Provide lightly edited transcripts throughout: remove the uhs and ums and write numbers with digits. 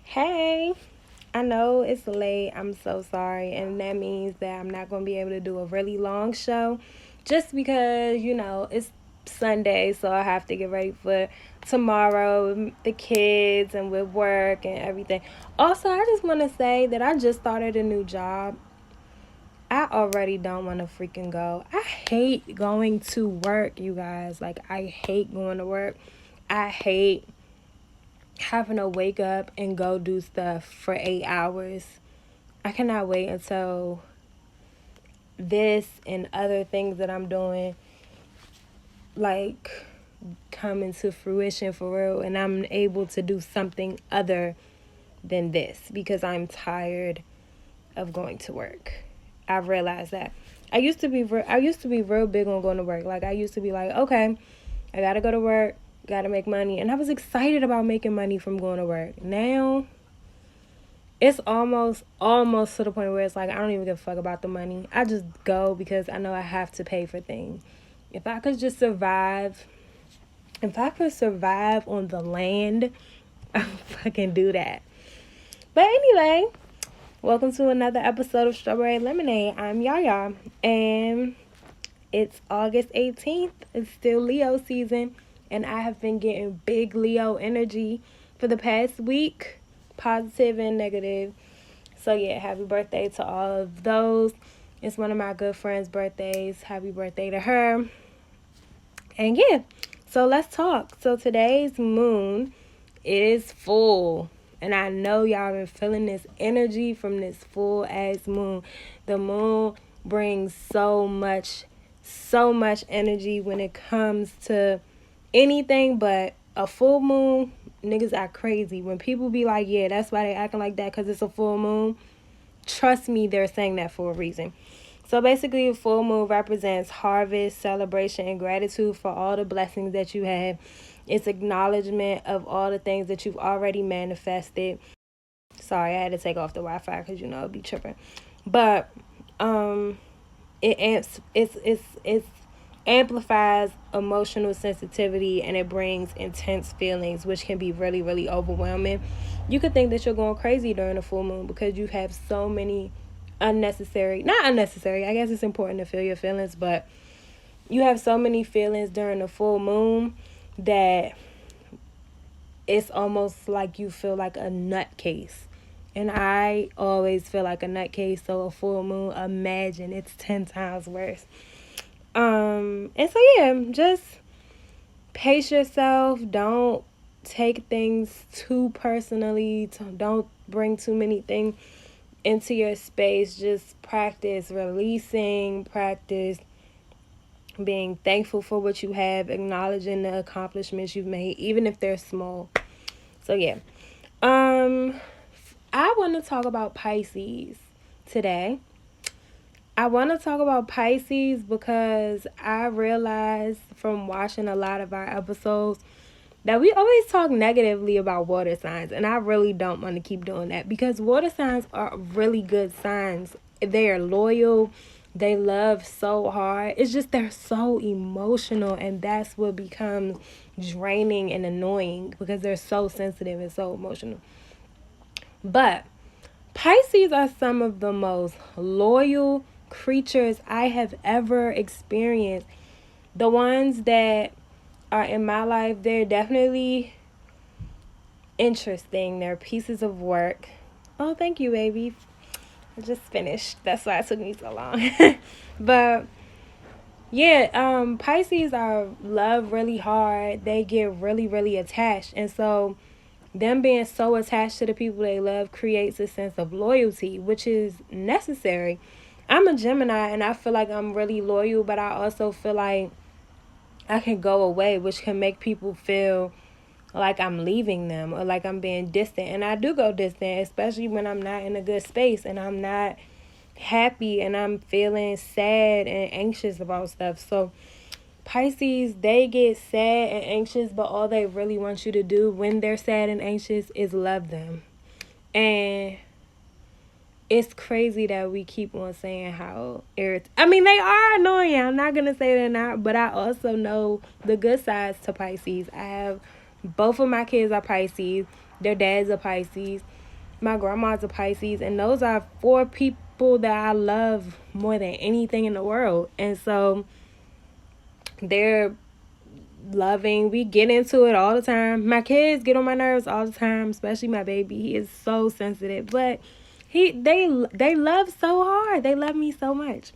Hey, I know it's late. I'm so sorry. And that means that I'm not going to be able to do a really long show just because, it's Sunday. So I have to get ready for tomorrow with the kids and with work and everything. Also, I just want to say that I just started a new job. I already don't want to freaking go. I hate going to work, you guys. Like, I hate going to work. I hate having to wake up and go do stuff for 8 hours. I cannot wait until this and other things that I'm doing like come into fruition for real and I'm able to do something other than this because I'm tired of going to work. I've realized that. I used to be real big on going to work. Like I used to be like, okay, I got to go to work, got to make money, and I was excited about making money from going to work. Now it's almost to the point where it's like I don't even give a fuck about the money. I just go because I know I have to pay for things. If I could just survive, if I could survive on the land, I would fucking do that. But anyway, welcome to another episode of Strawberri Lemonade. I'm Yaya, and it's August 18th. It's still Leo season, and I have been getting big Leo energy for the past week. Positive and negative. So yeah, happy birthday to all of those. It's one of my good friends' birthdays. Happy birthday to her. And yeah, so let's talk. So today's moon is full. And I know y'all been feeling this energy from this full ass moon. The moon brings so much energy when it comes to anything but a full moon. Niggas act crazy. When people be like, yeah, that's why they acting like that because it's a full moon. Trust me, they're saying that for a reason. So basically, a full moon represents harvest, celebration, and gratitude for all the blessings that you have. It's acknowledgement of all the things that you've already manifested. Sorry, I had to take off the Wi-Fi because it'd be tripping. But it amplifies emotional sensitivity and it brings intense feelings, which can be really, really overwhelming. You could think that you're going crazy during a full moon because you have so many not unnecessary, I guess it's important to feel your feelings, but you have so many feelings during the full moon that it's almost like you feel like a nutcase. And I always feel like a nutcase, so a full moon, imagine it's 10 times worse. And so yeah, just pace yourself. Don't take things too personally. Don't bring too many things into your space. Just practice releasing, practice being thankful for what you have, acknowledging the accomplishments you've made, even if they're small. So yeah. I want to talk about Pisces today. I want to talk about Pisces because I realized from watching a lot of our episodes that we always talk negatively about water signs. And I really don't want to keep doing that because water signs are really good signs. They are loyal. They love so hard. It's just they're so emotional. And that's what becomes draining and annoying because they're so sensitive and so emotional. But Pisces are some of the most loyal creatures I have ever experienced. The ones that are in my life, they're definitely interesting. They're pieces of work. Oh, thank you, baby. I just finished. That's why it took me so long. But yeah, Pisces are love really hard. They get really, really attached. And so them being so attached to the people they love creates a sense of loyalty, which is necessary. I'm a Gemini and I feel like I'm really loyal, but I also feel like I can go away, which can make people feel like I'm leaving them or like I'm being distant. And I do go distant, especially when I'm not in a good space and I'm not happy and I'm feeling sad and anxious about stuff. So Pisces, they get sad and anxious, but all they really want you to do when they're sad and anxious is love them. And it's crazy that we keep on saying how they are annoying. I'm not going to say they're not, but I also know the good sides to Pisces. I have both of my kids are Pisces. Their dads are Pisces. My grandma's a Pisces, and those are four people that I love more than anything in the world. And so they're loving. We get into it all the time. My kids get on my nerves all the time, especially my baby. He is so sensitive, but they love so hard. They love me so much.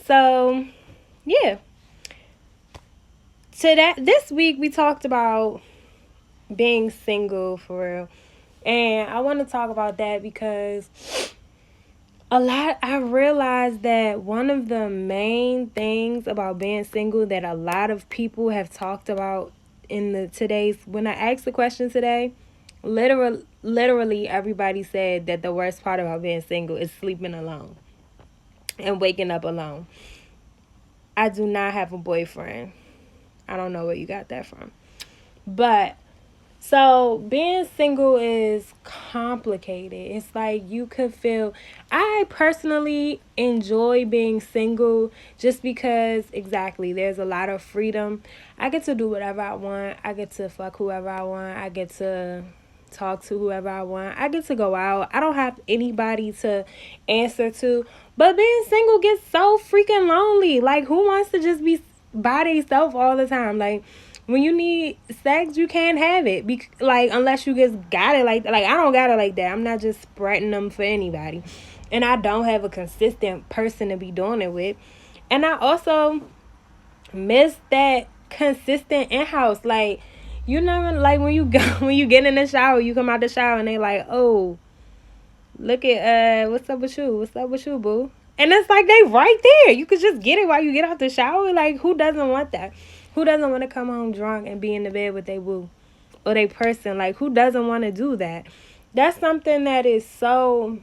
So yeah. This week we talked about being single for real. And I want to talk about that because I realized that one of the main things about being single that a lot of people have talked about when I asked the question today, literally everybody said that the worst part about being single is sleeping alone and waking up alone. I do not have a boyfriend. I don't know where you got that from. But so being single is complicated. It's like you could feel, I personally enjoy being single just because exactly there's a lot of freedom. I get to do whatever I want. I get to fuck whoever I want. I get to talk to whoever I want. I get to go out. I don't have anybody to answer to. But being single gets so freaking lonely. Like, who wants to just be by themselves all the time? Like, when you need sex, you can't have it. Like, unless you just got it like I don't got it like that. I'm not just spreading them for anybody. And I don't have a consistent person to be doing it with. And I also miss that consistent in-house. Like, you know, like when you get in the shower, you come out the shower and they like, oh, look at what's up with you, boo? And it's like they right there. You could just get it while you get out the shower. Like, who doesn't want that? Who doesn't want to come home drunk and be in the bed with their boo or their person? Like, who doesn't want to do that? That's something that is so,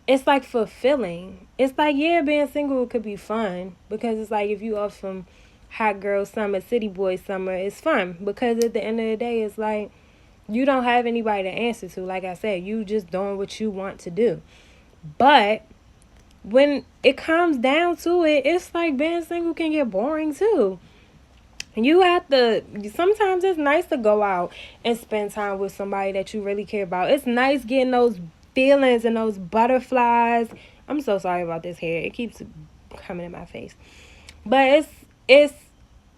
it's like fulfilling. It's like, yeah, being single could be fun because it's like if you off from hot girl summer, city boy summer, it's fun because at the end of the day, it's like you don't have anybody to answer to. Like I said, you just doing what you want to do. But when it comes down to it, it's like being single can get boring too. You have to, sometimes it's nice to go out and spend time with somebody that you really care about. It's nice getting those feelings and those butterflies. I'm so sorry about this hair. It keeps coming in my face. But it's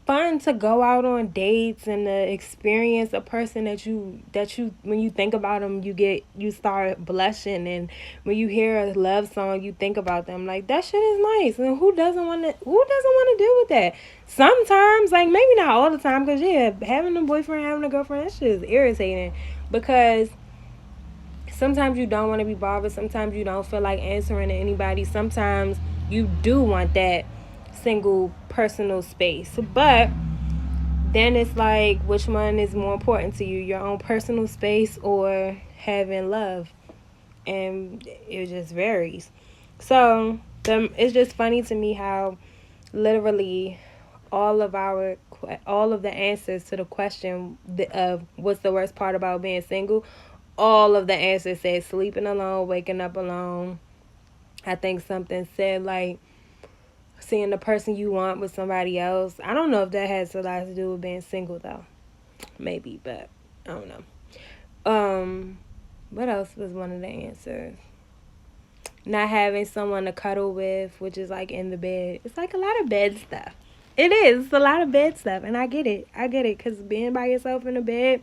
fun to go out on dates and to experience a person that you when you think about them you start blushing, and when you hear a love song you think about them. Like, that shit is nice, and who doesn't want to deal with that? Sometimes, like, maybe not all the time, because yeah, having a boyfriend, having a girlfriend, that shit is irritating because sometimes you don't want to be bothered, sometimes you don't feel like answering to anybody, sometimes you do want that single personal space. But then it's like, which one is more important to you, your own personal space or having love? And it just varies. So it's just funny to me how literally all of the answers to the question of what's the worst part about being single, all of the answers said sleeping alone, waking up alone. I think something said like seeing the person you want with somebody else. I don't know if that has a lot to do with being single though. Maybe, but I don't know. What else was one of the answers? Not having someone to cuddle with, which is like in the bed. It's like a lot of bed stuff. It is. It's a lot of bed stuff, and I get it. Because being by yourself in the bed,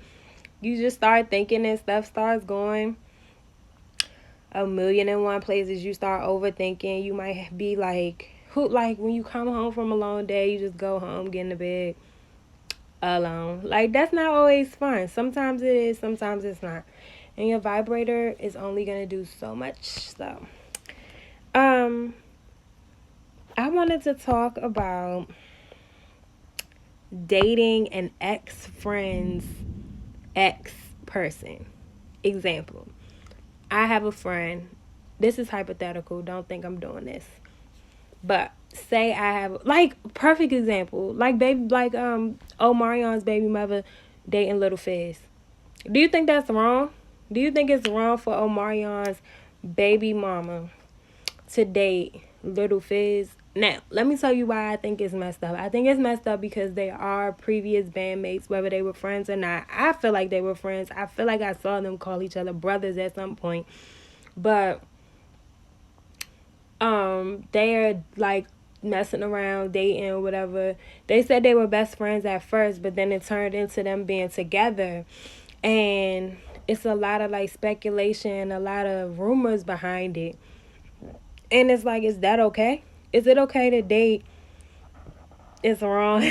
you just start thinking and stuff starts going a million and one places. You start overthinking. You might be like, when you come home from a long day, you just go home, get in the bed alone. Like, that's not always fun. Sometimes it is, sometimes it's not. And your vibrator is only going to do so much. So, I wanted to talk about dating an ex-friend's ex-person. Example. I have a friend. This is hypothetical. Don't think I'm doing this. But say I have, like, perfect example, like Omarion's baby mother dating Little Fizz. Do you think that's wrong? Do you think it's wrong for Omarion's baby mama to date Little Fizz? Now, let me tell you why I think it's messed up. I think it's messed up because they are previous bandmates, whether they were friends or not. I feel like they were friends. I feel like I saw them call each other brothers at some point. But they're like messing around, dating, whatever. They said they were best friends at first, but then it turned into them being together. And it's a lot of like speculation, a lot of rumors behind it. And it's like, is that okay? Is it okay to date? It's wrong.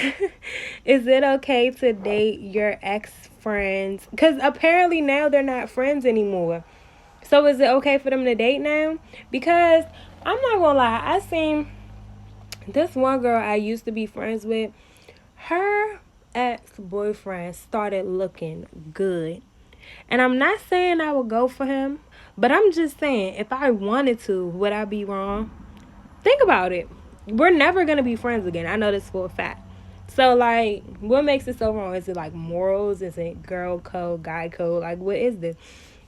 Is it okay to date your ex friends? Because apparently now they're not friends anymore. So is it okay for them to date now? Because I'm not gonna lie, I seen this one girl I used to be friends with. Her ex-boyfriend started looking good. And I'm not saying I would go for him, but I'm just saying if I wanted to, would I be wrong? Think about it. We're never going to be friends again. I know this for a fact. So, like, what makes it so wrong? Is it, like, morals? Is it girl code, guy code? Like, what is this?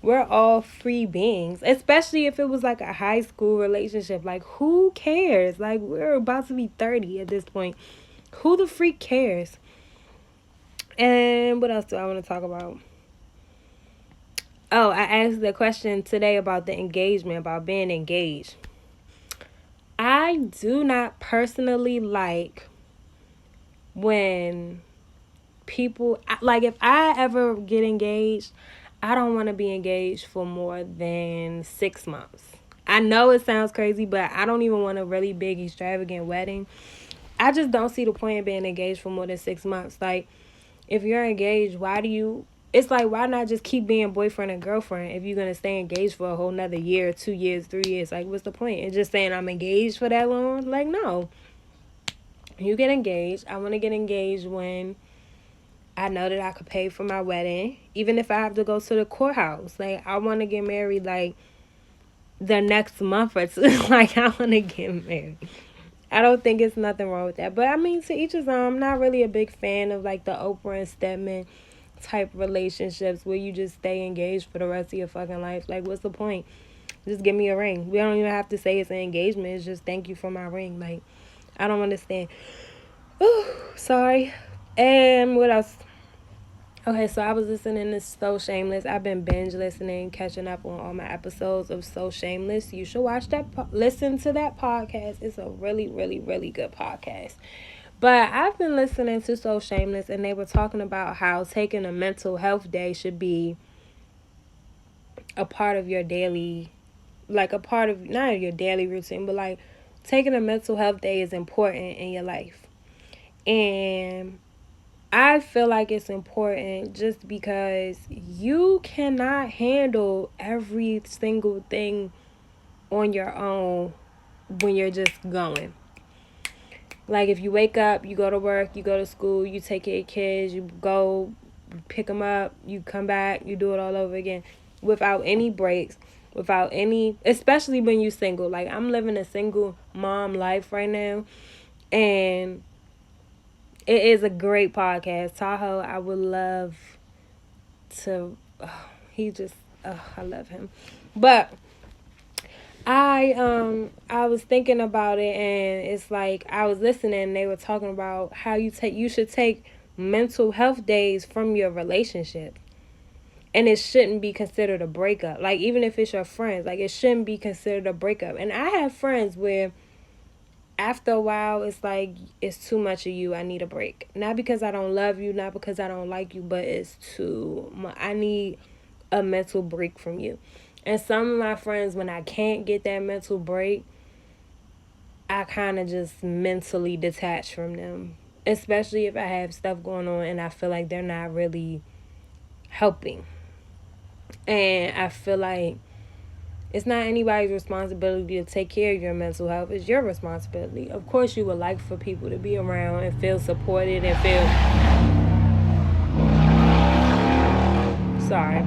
We're all free beings, especially if it was, like, a high school relationship. Like, who cares? Like, we're about to be 30 at this point. Who the freak cares? And what else do I want to talk about? Oh, I asked the question today about the engagement, about being engaged. I do not personally like when people, like if I ever get engaged, I don't want to be engaged for more than 6 months. I know it sounds crazy, but I don't even want a really big extravagant wedding. I just don't see the point of being engaged for more than 6 months. Like, if you're engaged, it's like, why not just keep being boyfriend and girlfriend if you're going to stay engaged for a whole nother year, 2 years, 3 years? Like, what's the point? And just saying I'm engaged for that long? Like, no. You get engaged. I want to get engaged when I know that I could pay for my wedding, even if I have to go to the courthouse. Like, I want to get married, like, the next month or two. Like, I want to get married. I don't think it's nothing wrong with that. But, I mean, to each his own. I'm not really a big fan of, like, the Oprah and Stedman type relationships where you just stay engaged for the rest of your fucking life. Like, what's the point? Just give me a ring. We don't even have to say it's an engagement. It's just thank you for my ring. Like, I don't understand. Ooh, sorry. And what else? Okay, so I was listening to So Shameless. I've been binge listening, catching up on all my episodes of So Shameless. You should watch that, listen to that podcast. It's a really, really, really good podcast. But I've been listening to So Shameless, and they were talking about how taking a mental health day should be a part of your daily, like a part of, not your daily routine, but like taking a mental health day is important in your life. And I feel like it's important just because you cannot handle every single thing on your own when you're just going. Like, if you wake up, you go to work, you go to school, you take care of kids, you go pick them up, you come back, you do it all over again without any breaks, without any, especially when you're single. Like, I'm living a single mom life right now, and it is a great podcast. Tahoe, I would love to, I love him. But I was thinking about it, and it's like I was listening and they were talking about how you should take mental health days from your relationship. And it shouldn't be considered a breakup. Like, even if it's your friends, like, it shouldn't be considered a breakup. And I have friends where after a while, it's like, it's too much of you. I need a break. Not because I don't love you, not because I don't like you, but it's too much. I need a mental break from you. And some of my friends, when I can't get that mental break, I kind of just mentally detach from them. Especially if I have stuff going on and I feel like they're not really helping. And I feel like it's not anybody's responsibility to take care of your mental health. It's your responsibility. Of course, you would like for people to be around and feel supported and feel... Sorry.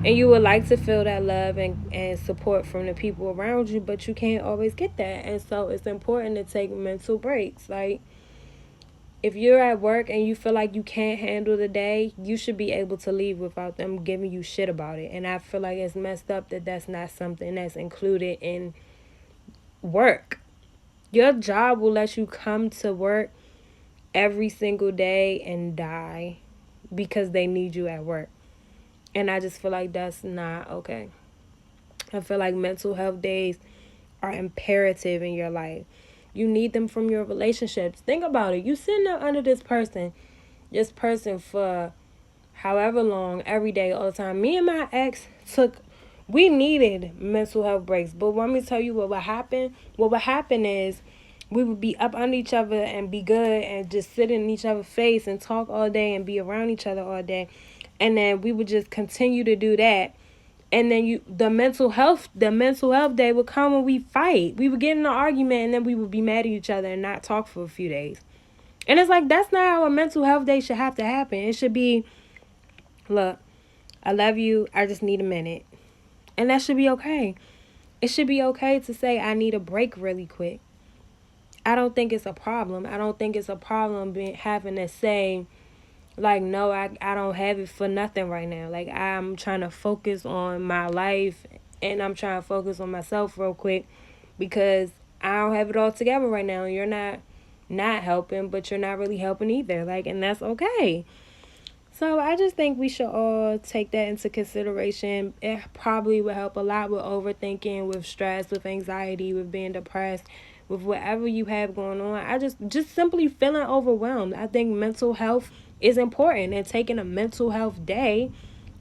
And you would like to feel that love and support from the people around you, but you can't always get that. And so it's important to take mental breaks. Like, if you're at work and you feel like you can't handle the day, you should be able to leave without them giving you shit about it. And I feel like it's messed up that that's not something that's included in work. Your job will let you come to work every single day and die because they need you at work. And I just feel like that's not okay. I feel like mental health days are imperative in your life. You need them from your relationships. Think about it. You sitting there under this person for however long, every day, all the time. Me and my ex we needed mental health breaks. But let me tell you what would happen. What would happen is we would be up under each other and be good and just sit in each other's face and talk all day and be around each other all day. And then we would just continue to do that. And then the mental health day would come when we fight. We would get in an argument and then we would be mad at each other and not talk for a few days. And it's like, that's not how a mental health day should have to happen. It should be, look, I love you. I just need a minute. And that should be okay. It should be okay to say, I need a break really quick. I don't think it's a problem. I don't think it's a problem having to say, like, no, I don't have it for nothing right now. Like, I'm trying to focus on my life and I'm trying to focus on myself real quick because I don't have it all together right now. You're not helping, but you're not really helping either. Like, and that's okay. So I just think we should all take that into consideration. It probably would help a lot with overthinking, with stress, with anxiety, with being depressed, with whatever you have going on. I just simply feeling overwhelmed. I think mental health is important, and taking a mental health day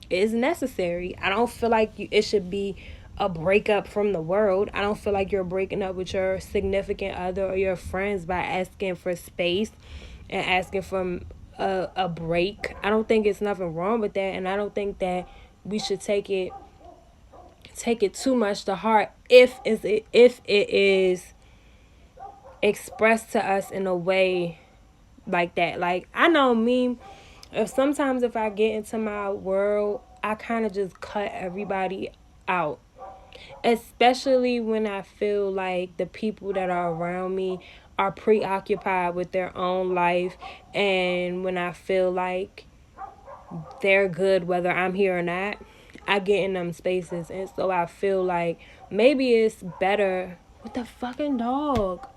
is necessary. I don't feel like it should be a breakup from the world. I don't feel like you're breaking up with your significant other or your friends by asking for space and asking for a break. I don't think it's nothing wrong with that, and I don't think that we should take it too much to heart if it is expressed to us in a way like that. Like, I know me, if I get into my world, I kind of just cut everybody out, especially when I feel like the people that are around me are preoccupied with their own life, and when I feel like they're good whether I'm here or not, I get in them spaces. And so I feel like maybe it's better with the fucking dog.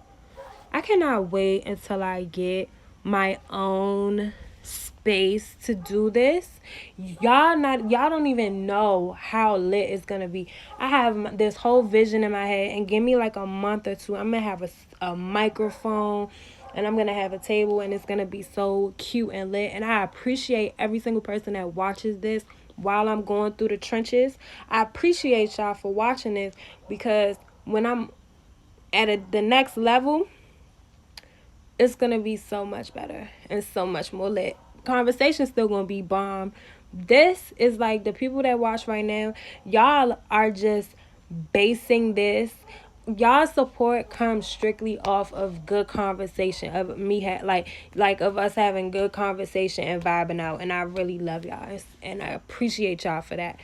I cannot wait until I get my own space to do this. Y'all don't even know how lit it's gonna be. I have this whole vision in my head, and give me like a month or two, I'm gonna have a microphone and I'm gonna have a table, and it's gonna be so cute and lit. And I appreciate every single person that watches this while I'm going through the trenches. I appreciate y'all for watching this, because when I'm at the next level, it's going to be so much better and so much more lit. Conversation's still going to be bomb. This is like, the people that watch right now, y'all are just basing this. Y'all support comes strictly off of good conversation, of me like of us having good conversation and vibing out. And I really love y'all, and I appreciate y'all for that,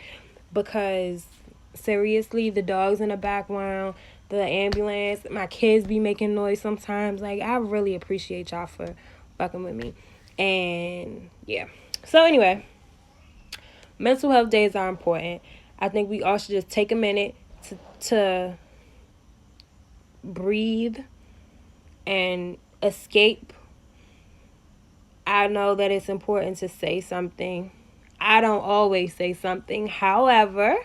because seriously, the dogs in the background, the ambulance, my kids be making noise sometimes. Like, I really appreciate y'all for fucking with me. And yeah. So anyway, mental health days are important. I think we all should just take a minute to breathe and escape. I know that it's important to say something. I don't always say something. However,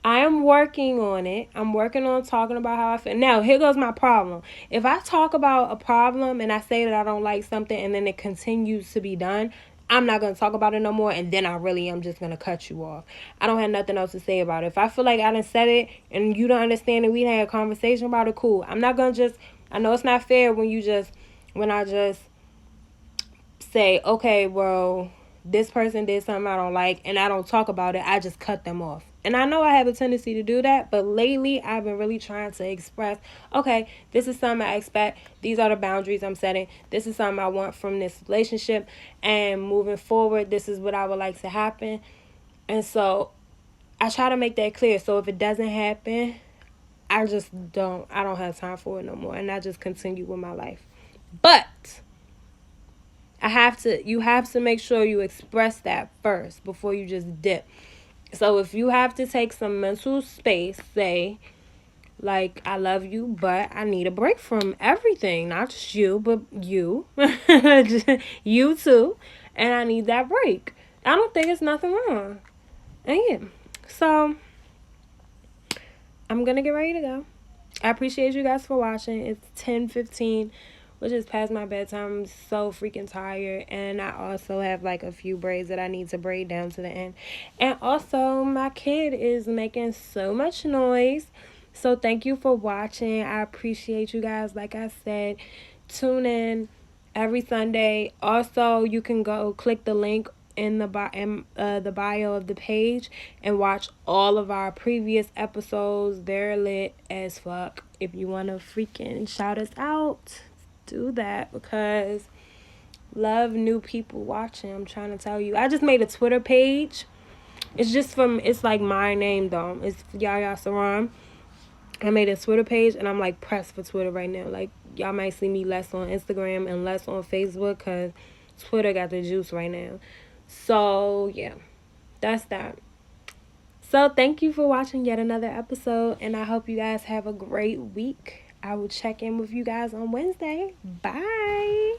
I am working on it. I'm working on talking about how I feel. Now, here goes my problem. If I talk about a problem and I say that I don't like something and then it continues to be done, I'm not going to talk about it no more, and then I really am just going to cut you off. I don't have nothing else to say about it. If I feel like I done said it and you don't understand and we done had a conversation about it, cool. I'm not going to just, I know it's not fair when I just say, okay, well, this person did something I don't like and I don't talk about it. I just cut them off. And I know I have a tendency to do that, but lately I've been really trying to express, okay, this is something I expect. These are the boundaries I'm setting. This is something I want from this relationship. And moving forward, this is what I would like to happen. And so I try to make that clear. So if it doesn't happen, I don't have time for it no more. And I just continue with my life. But you have to make sure you express that first before you just dip. So if you have to take some mental space, say, Like, I love you, but I need a break from everything. Not just you, but you. You too. And I need that break. I don't think it's nothing wrong. And yeah. So, I'm going to get ready to go. I appreciate you guys for watching. It's 10:15, which is past my bedtime. I'm so freaking tired. And I also have like a few braids that I need to braid down to the end. And also, my kid is making so much noise. So thank you for watching. I appreciate you guys. Like I said, tune in every Sunday. Also, you can go click the link in the bio of the page and watch all of our previous episodes. They're lit as fuck. If you want to freaking shout us out, do that, because love new people watching. I'm trying to tell you. I just made a Twitter page. It's like my name though. It's Yaya Saran. I made a Twitter page, and I'm like pressed for Twitter right now. Like, y'all might see me less on Instagram and less on Facebook because Twitter got the juice right now. So yeah, that's that. So thank you for watching yet another episode, and I hope you guys have a great week. I will check in with you guys on Wednesday. Bye.